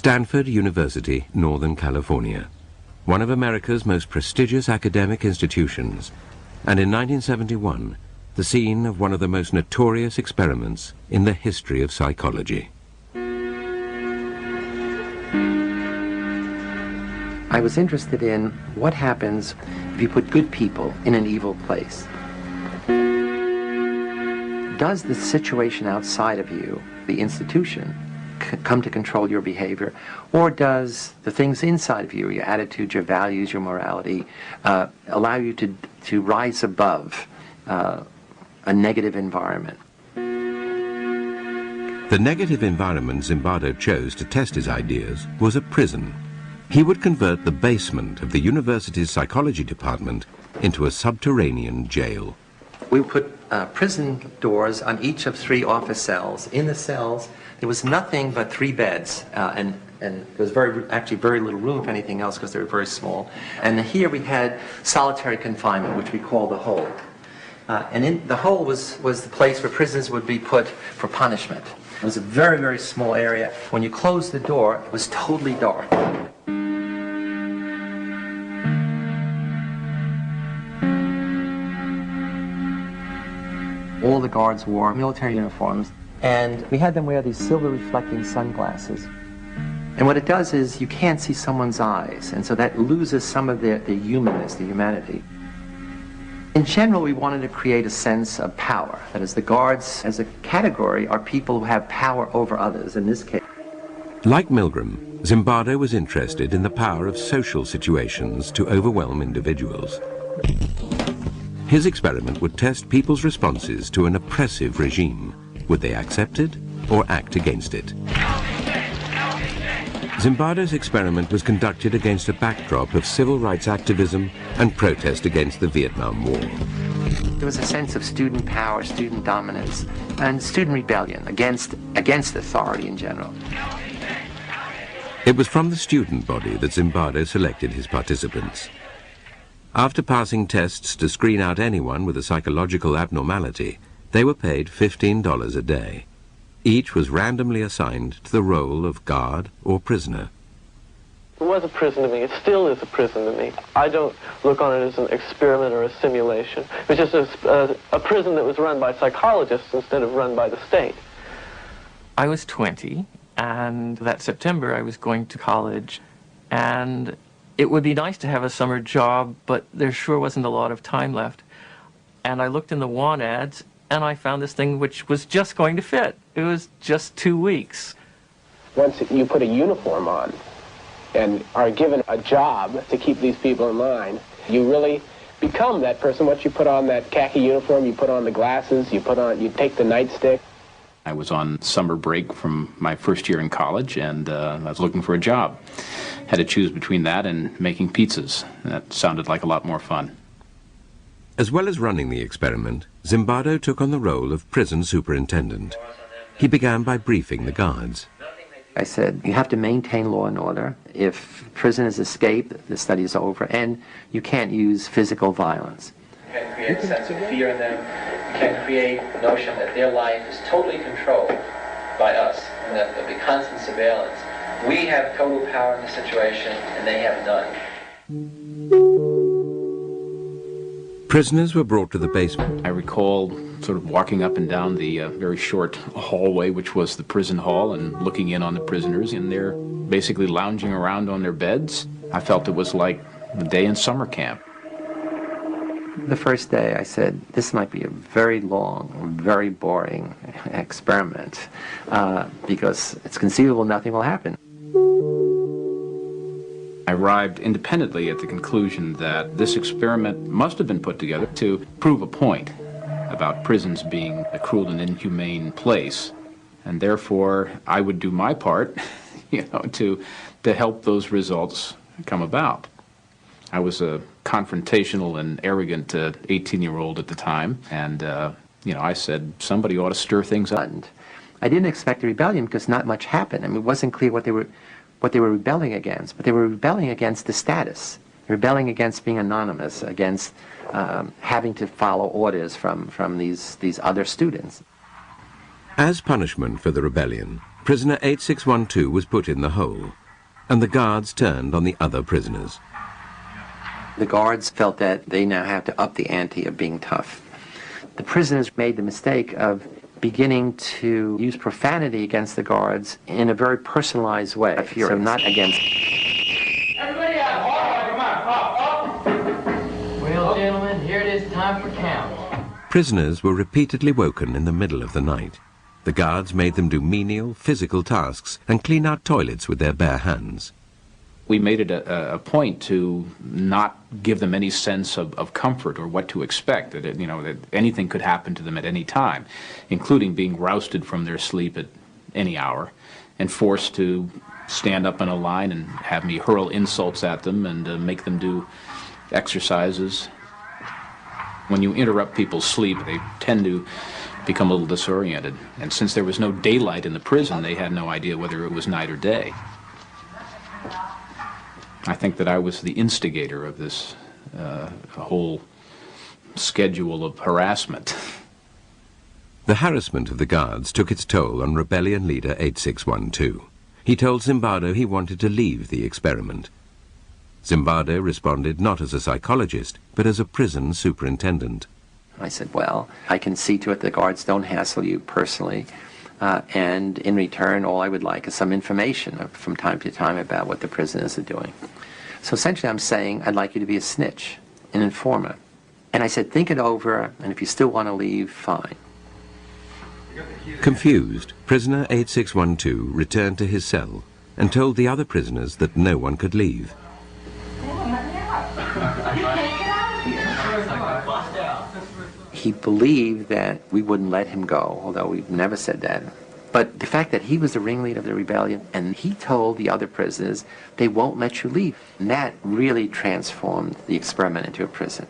Stanford University, Northern California, one of America's most prestigious academic institutions, and in 1971, the scene of one of the most notorious experiments in the history of psychology. I was interested in what happens if you put good people in an evil place. Does the situation outside of you, the institution, come to control your behavior, or does the things inside of you, your attitudes, your values, your morality, allow you to rise above a negative environment? The negative environment Zimbardo chose to test his ideas was a prison. He would convert the basement of the university's psychology department into a subterranean jail. We put prison doors on each of 3 office cells. In the cells, there was nothing but 3 beds, and there was actually very little room, if anything else, because they were very small. And here we had solitary confinement, which we call the hole. And in the hole was the place where prisoners would be put for punishment. It was a very, very small area. When you closed the door, it was totally dark. All the guards wore military uniforms, and we had them wear these silver reflecting sunglasses. And what it does is you can't see someone's eyes, and so that loses some of the humanness, the humanity. In general, we wanted to create a sense of power. That is, the guards as a category are people who have power over others, in this case. Like Milgram, Zimbardo was interested in the power of social situations to overwhelm individuals. His experiment would test people's responses to an oppressive regime. Would they accept it or act against it? Zimbardo's experiment was conducted against a backdrop of civil rights activism and protest against the Vietnam War. There was a sense of student power, student dominance, and student rebellion against authority in general. It was from the student body that Zimbardo selected his participants. After passing tests to screen out anyone with a psychological abnormality, they were paid $15 a day. Each was randomly assigned to the role of guard or prisoner. It was a prison to me. It still is a prison to me. I don't look on it as an experiment or a simulation. It was just a prison that was run by psychologists instead of run by the state. I was 20, and that September I was going to college, and it would be nice to have a summer job, but there sure wasn't a lot of time left. And I looked in the want ads, and I found this thing which was just going to fit. It was just 2 weeks. Once you put a uniform on and are given a job to keep these people in line, you really become that person. Once you put on that khaki uniform, you put on the glasses, you take the nightstick. I was on summer break from my first year in college, and I was looking for a job. Had to choose between that and making pizzas. That sounded like a lot more fun. As well as running the experiment, Zimbardo took on the role of prison superintendent. He began by briefing the guards. I said, you have to maintain law and order. If prisoners escape, the study is over, and you can't use physical violence. You can't create a sense of fear in them. You can't create the notion that their life is totally controlled by us, and that there'll be constant surveillance. We have total power in the situation, and they have none. Prisoners were brought to the basement. I recall sort of walking up and down the very short hallway, which was the prison hall, and looking in on the prisoners, and they're basically lounging around on their beds. I felt it was like a day in summer camp. The first day I said, this might be a very long, very boring experiment, because it's conceivable nothing will happen. I arrived independently at the conclusion that this experiment must have been put together to prove a point about prisons being a cruel and inhumane place, and therefore I would do my part, to help those results come about. I was a confrontational and arrogant 18-year-old at the time, and I said somebody ought to stir things up. I didn't expect a rebellion because not much happened. I mean, it wasn't clear what they were rebelling against, but they were rebelling against the status, rebelling against being anonymous, against having to follow orders from these other students. As punishment for the rebellion, prisoner 8612 was put in the hole, and the guards turned on the other prisoners. The guards felt that they now have to up the ante of being tough. The prisoners made the mistake of beginning to use profanity against the guards in a very personalized way. So not against... Everybody out! All right, come on. Well, gentlemen, here it is time for count. Prisoners were repeatedly woken in the middle of the night. The guards made them do menial, physical tasks and clean out toilets with their bare hands. We made it a point to not give them any sense of comfort or what to expect, that anything could happen to them at any time, including being rousted from their sleep at any hour and forced to stand up in a line and have me hurl insults at them and make them do exercises. When you interrupt people's sleep, they tend to become a little disoriented, and since there was no daylight in the prison, they had no idea whether it was night or day. I think that I was the instigator of this whole schedule of harassment. The harassment of the guards took its toll on rebellion leader 8612. He told Zimbardo he wanted to leave the experiment. Zimbardo responded not as a psychologist, but as a prison superintendent. I said, well, I can see to it the guards don't hassle you personally, and in return, all I would like is some information from time to time about what the prisoners are doing. So essentially I'm saying I'd like you to be a snitch, an informer. And I said, think it over, and if you still want to leave, fine. Confused, prisoner 8612 returned to his cell and told the other prisoners that no one could leave. He believed that we wouldn't let him go, although we've never said that. But the fact that he was the ringleader of the rebellion, and he told the other prisoners, they won't let you leave. And that really transformed the experiment into a prison.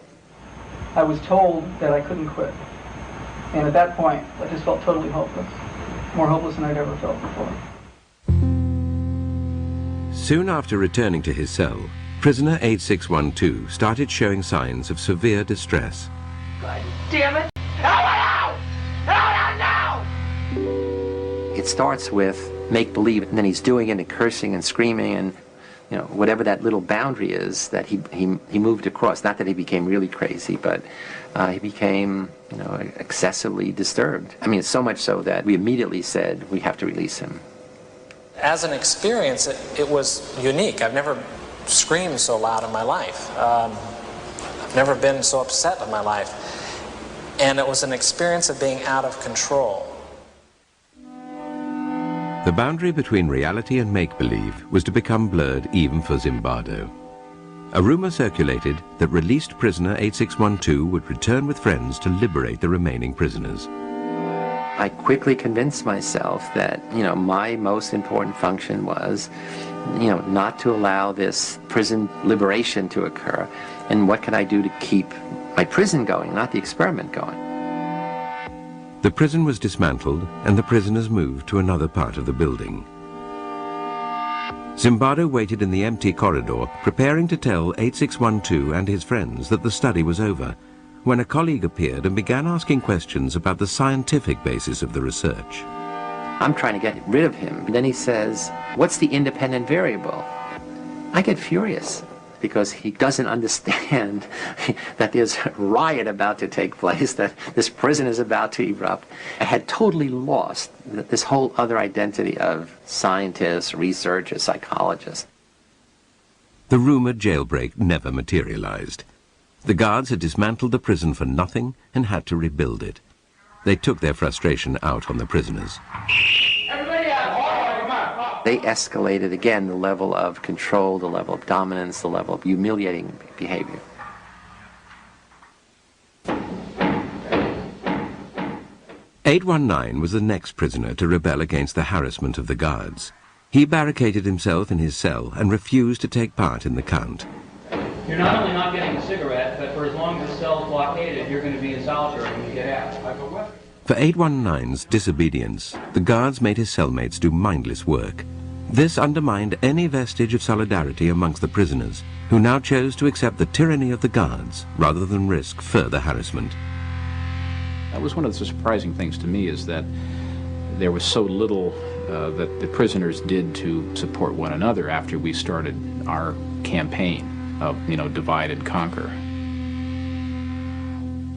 I was told that I couldn't quit. And at that point, I just felt totally hopeless. More hopeless than I'd ever felt before. Soon after returning to his cell, prisoner 8612 started showing signs of severe distress. God damn it! Out! Out now! It starts with make-believe, and then he's doing it and cursing and screaming and, whatever that little boundary is that he moved across. Not that he became really crazy, but he became, excessively disturbed. I mean, so much so that we immediately said we have to release him. As an experience, it was unique. I've never screamed so loud in my life. I've never been so upset in my life. And it was an experience of being out of control. The boundary between reality and make-believe was to become blurred even for Zimbardo. A rumor circulated that released prisoner 8612 would return with friends to liberate the remaining prisoners. I quickly convinced myself that, my most important function was, not to allow this prison liberation to occur. And what can I do to keep my prison going, not the experiment going? The prison was dismantled and the prisoners moved to another part of the building. Zimbardo waited in the empty corridor, preparing to tell 8612 and his friends that the study was over, when a colleague appeared and began asking questions about the scientific basis of the research. I'm trying to get rid of him. Then he says, what's the independent variable? I get furious because he doesn't understand that there's a riot about to take place, that this prison is about to erupt. I had totally lost this whole other identity of scientists, researchers, psychologists. The rumored jailbreak never materialized. The guards had dismantled the prison for nothing and had to rebuild it. They took their frustration out on the prisoners. Everybody out! All right, They escalated again the level of control, the level of dominance, the level of humiliating behavior. "819 was the next prisoner to rebel against the harassment of the guards. He barricaded himself in his cell and refused to take part in the count. You're not only not getting a cigarette, but for as long as the cell's blockaded, you're going to be in solitary when you get out. For 819's disobedience, the guards made his cellmates do mindless work. This undermined any vestige of solidarity amongst the prisoners, who now chose to accept the tyranny of the guards rather than risk further harassment. That was one of the surprising things to me, is that there was so little that the prisoners did to support one another after we started our campaign of, divide and conquer.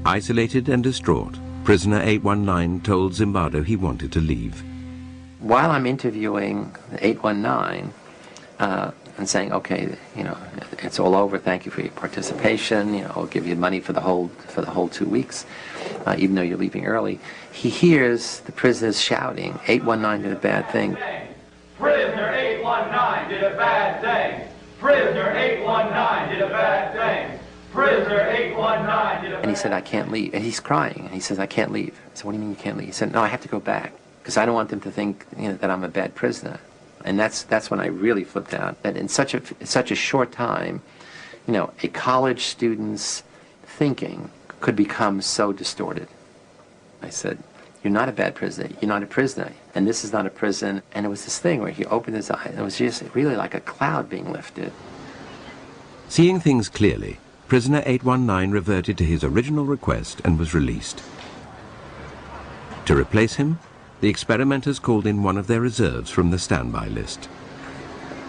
Isolated and distraught, prisoner 819 told Zimbardo he wanted to leave. While I'm interviewing 819 and saying, okay, it's all over, thank you for your participation, I'll give you money for the whole 2 weeks, even though you're leaving early, he hears the prisoners shouting, 819 did a bad thing. Prisoner 819 did a bad thing. Prisoner 819 did a bad thing. Prisoner 819 did a bad thing. And he said, I can't leave. And he's crying. And he says, I can't leave. I said, what do you mean you can't leave? He said, no, I have to go back. Because I don't want them to think that I'm a bad prisoner. And that's when I really flipped out. That in such a short time, a college student's thinking could become so distorted. I said, you're not a bad prisoner. You're not a prisoner. And this is not a prison. And it was this thing where he opened his eyes. And it was just really like a cloud being lifted. Seeing things clearly, prisoner 819 reverted to his original request and was released. To replace him, the experimenters called in one of their reserves from the standby list.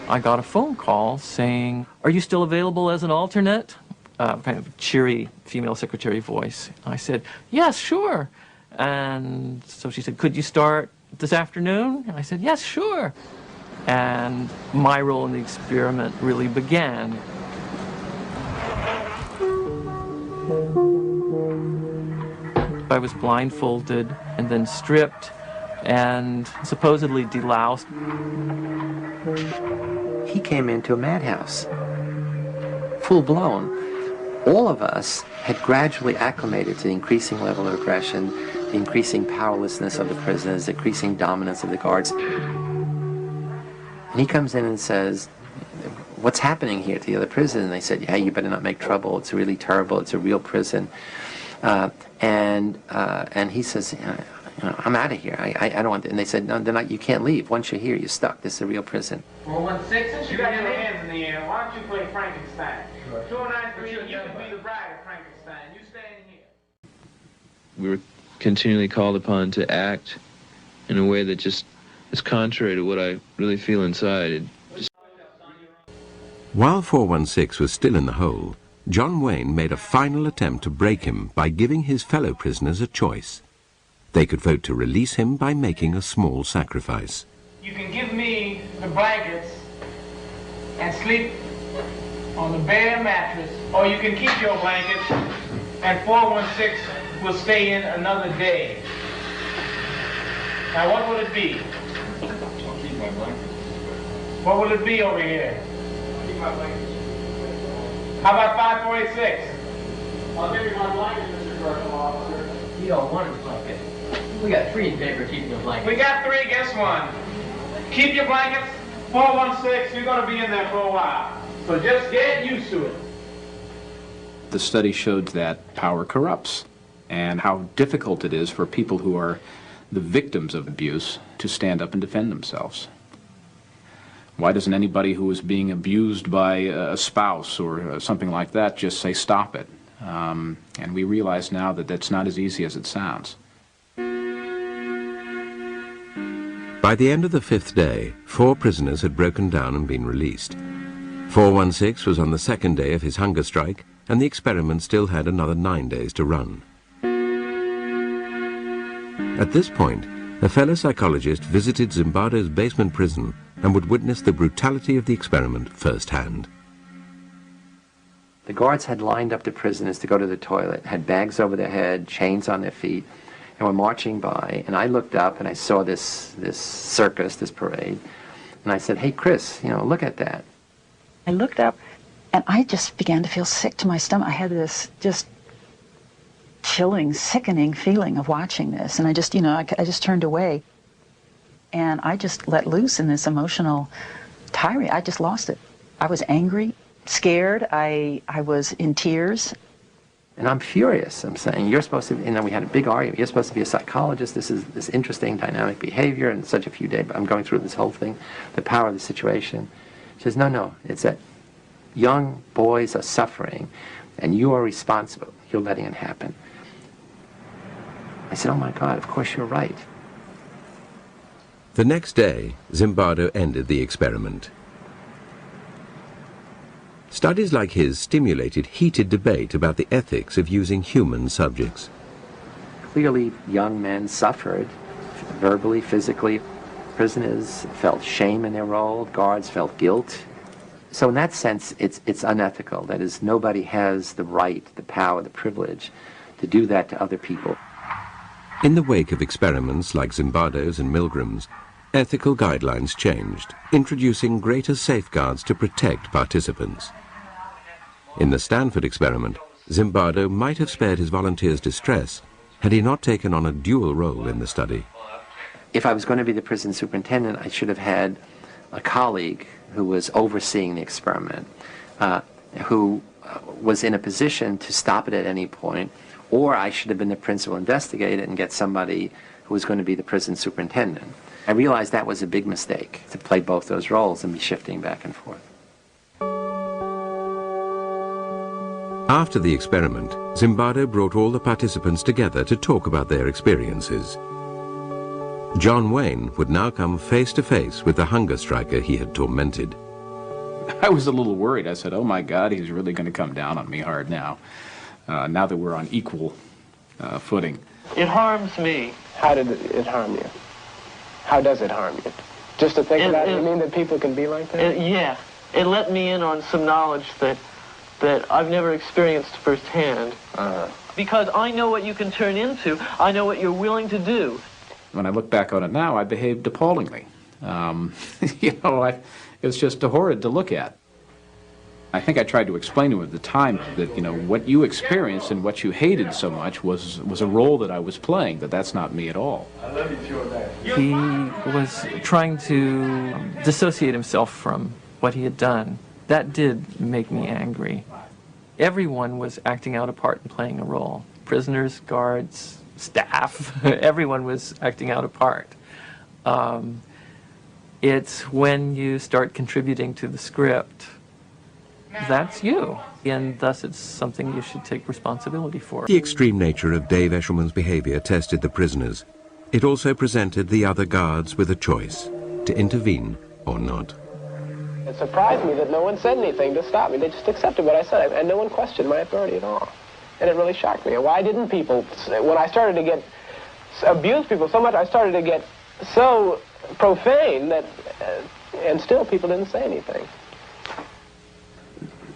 I got a phone call saying, are you still available as an alternate? Kind of cheery female secretary voice. I said, yes, sure. And so she said, could you start this afternoon? And I said, yes, sure. And my role in the experiment really began. I was blindfolded and then stripped and supposedly deloused. He came into a madhouse, full blown. All of us had gradually acclimated to the increasing level of aggression, the increasing powerlessness of the prisoners, the increasing dominance of the guards. And he comes in and says, what's happening here to the other prisoners? And they said, yeah, you better not make trouble. It's really terrible. It's a real prison. And he says, I'm out of here. I don't want to. And they said, no, you can't leave. Once you're here, you're stuck. This is a real prison. 416, you got your hands in the air. Why don't you play Frankenstein? Sure. 293, you can be the bride of Frankenstein. You stand here. We were continually called upon to act in a way that just is contrary to what I really feel inside. While 416 was still in the hole, John Wayne made a final attempt to break him by giving his fellow prisoners a choice. They could vote to release him by making a small sacrifice. You can give me the blankets and sleep on the bare mattress, or you can keep your blankets and 416 will stay in another day. Now what will it be? I'll keep my blankets. What will it be over here? I'll keep my blankets. How about 546? I'll give you my blanket, Mr. Correctional Officer. You don't want his blanket. We got 3 in favor of keeping your blanket. We got 3, guess one. Keep your blankets, 416, you're going to be in there for a while. So just get used to it. The study showed that power corrupts and how difficult it is for people who are the victims of abuse to stand up and defend themselves. Why doesn't anybody who is being abused by a spouse or something like that just say, stop it? And we realize now that that's not as easy as it sounds. By the end of the 5th day, 4 prisoners had broken down and been released. 416 was on the 2nd day of his hunger strike, and the experiment still had another 9 days to run. At this point, a fellow psychologist visited Zimbardo's basement prison and would witness the brutality of the experiment firsthand. The guards had lined up the prisoners to go to the toilet, had bags over their head, chains on their feet, and were marching by. And I looked up and I saw this circus, this parade, and I said, hey, Chris, look at that. I looked up and I just began to feel sick to my stomach. I had this just chilling, sickening feeling of watching this. And I just, I just turned away. And I just let loose in this emotional tirade. I just lost it. I was angry, scared. I was in tears. And I'm furious. I'm saying, you're supposed to, we had a big argument. You're supposed to be a psychologist. This is this interesting dynamic behavior in such a few days. But I'm going through this whole thing, the power of the situation. She says, no, it's that young boys are suffering and you are responsible. You're letting it happen. I said, oh my God, of course you're right. The next day, Zimbardo ended the experiment. Studies like his stimulated heated debate about the ethics of using human subjects. Clearly, young men suffered verbally, physically. Prisoners felt shame in their role, guards felt guilt. So in that sense, it's unethical. That is, nobody has the right, the power, the privilege to do that to other people. In the wake of experiments like Zimbardo's and Milgram's, ethical guidelines changed, introducing greater safeguards to protect participants. In the Stanford experiment, Zimbardo might have spared his volunteers distress had he not taken on a dual role in the study. If I was going to be the prison superintendent, I should have had a colleague who was overseeing the experiment, who was in a position to stop it at any point, or I should have been the principal investigator and get somebody who was going to be the prison superintendent. I realized that was a big mistake, to play both those roles and be shifting back and forth. After the experiment, Zimbardo brought all the participants together to talk about their experiences. John Wayne would now come face to face with the hunger striker he had tormented. I was a little worried. I said, oh my God, he's really going to come down on me hard now, now that we're on equal footing. It harms me. How did it harm you? How does it harm you? Just to think about it, you mean that people can be like that? Yeah. It let me in on some knowledge that I've never experienced firsthand. Because I know what you can turn into. I know what you're willing to do. When I look back on it now, I behaved appallingly. You know, it was just horrid to look at. I think I tried to explain to him at the time that, you know, what you experienced and what you hated so much was a role that I was playing, that's not me at all. He was trying to dissociate himself from what he had done. That did make me angry. Everyone was acting out a part and playing a role. Prisoners, guards, staff, everyone was acting out a part. It's when you start contributing to the script, that's you, and thus it's something you should take responsibility for. The extreme nature of Dave Eshelman's behavior tested the prisoners. It also presented the other guards with a choice, to intervene or not. It surprised me that no one said anything to stop me. They just accepted what I said, and no one questioned my authority at all. And it really shocked me. Why didn't people, when I started to abuse people so much, I started to get so profane that, and still people didn't say anything.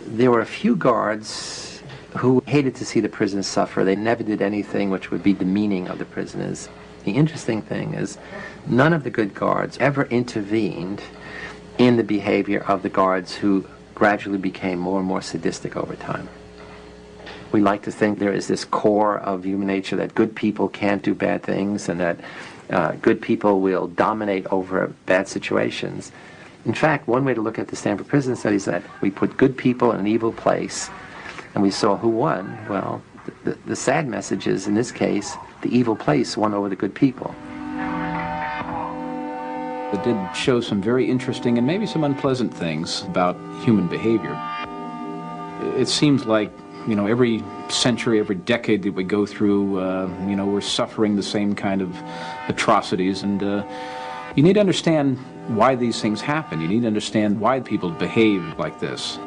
There were a few guards who hated to see the prisoners suffer. They never did anything which would be demeaning of the prisoners. The interesting thing is none of the good guards ever intervened in the behavior of the guards who gradually became more and more sadistic over time. We like to think there is this core of human nature that good people can't do bad things and that good people will dominate over bad situations. In fact, one way to look at the Stanford Prison study is that we put good people in an evil place and we saw who won. Well, the sad message is, in this case, the evil place won over the good people. It did show some very interesting and maybe some unpleasant things about human behavior. It seems like, you know, every century, every decade that we go through, you know, we're suffering the same kind of atrocities, and you need to understand why these things happen. You need to understand why people behave like this.